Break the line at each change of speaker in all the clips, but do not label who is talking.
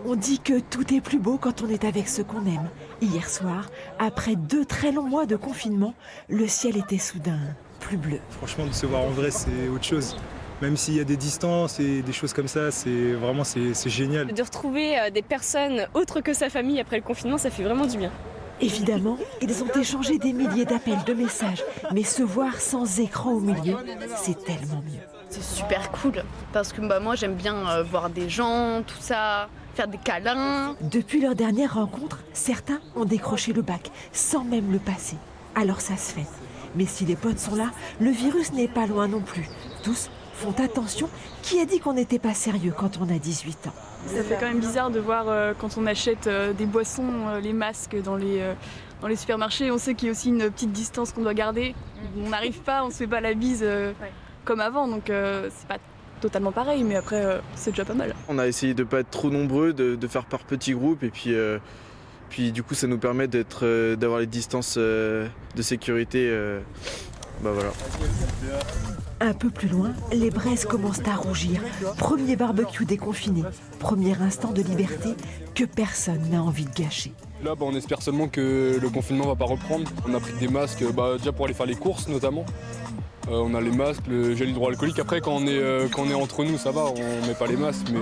On dit que tout est plus beau quand on est avec ceux qu'on aime. Hier soir, après 2 très longs mois de confinement, le ciel était soudain plus bleu.
Franchement, de se voir en vrai, c'est autre chose. Même s'il y a des distances et des choses comme ça, c'est génial.
De retrouver des personnes autres que sa famille après le confinement, ça fait vraiment du bien.
Évidemment, ils ont échangé des milliers d'appels, de messages, mais se voir sans écran au milieu, c'est tellement mieux.
C'est super cool parce que moi j'aime bien voir des gens, tout ça, faire des câlins.
Depuis leur dernière rencontre, certains ont décroché le bac sans même le passer. Alors ça se fête. Mais si les potes sont là, le virus n'est pas loin non plus. Tous font attention. Qui a dit qu'on n'était pas sérieux quand on a 18 ans ?
Ça fait quand même bizarre de voir quand on achète des boissons, les masques dans les supermarchés. On sait qu'il y a aussi une petite distance qu'on doit garder. On n'arrive pas, on se fait pas la bise comme avant, donc c'est pas totalement pareil, mais après c'est déjà pas mal.
On a essayé de pas être trop nombreux, de faire par petits groupes, et puis du coup ça nous permet d'avoir les distances de sécurité. Voilà.
Un peu plus loin, les braises commencent à rougir. Premier barbecue déconfiné. Premier instant de liberté que personne n'a envie de gâcher.
Là, on espère seulement que le confinement ne va pas reprendre. On a pris des masques déjà pour aller faire les courses notamment. On a les masques, le gel hydroalcoolique. Après, quand on est entre nous, ça va, on met pas les masques, mais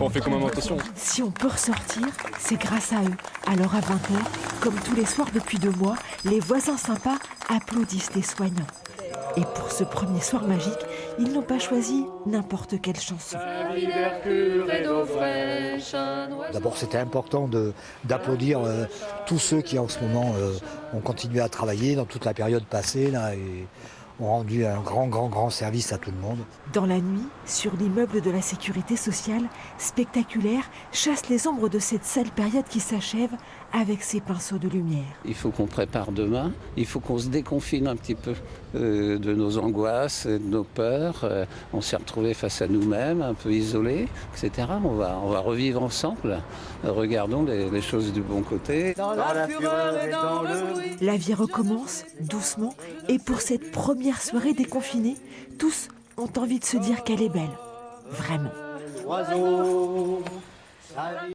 on fait quand même attention.
Si on peut ressortir, c'est grâce à eux. Alors à 20h, comme tous les soirs depuis 2 mois, les voisins sympas applaudissent les soignants. Et pour ce premier soir magique, ils n'ont pas choisi n'importe quelle chanson.
D'abord, c'était important d'applaudir tous ceux qui, en ce moment, ont continué à travailler dans toute la période passée là, et ont rendu un grand service à tout le monde.
Dans la nuit, sur l'immeuble de la sécurité sociale, spectaculaire, chasse les ombres de cette sale période qui s'achève avec ses pinceaux de lumière.
Il faut qu'on prépare demain, il faut qu'on se déconfine un petit peu de nos angoisses, de nos peurs. On s'est retrouvés face à nous-mêmes, un peu isolés, etc. On va revivre ensemble. Regardons les choses du bon côté.
Dans la fureur et dans le bruit.
La vie recommence doucement et pour cette première soirée déconfinée, tous ont envie de se dire qu'elle est belle. Vraiment.
Oiseau.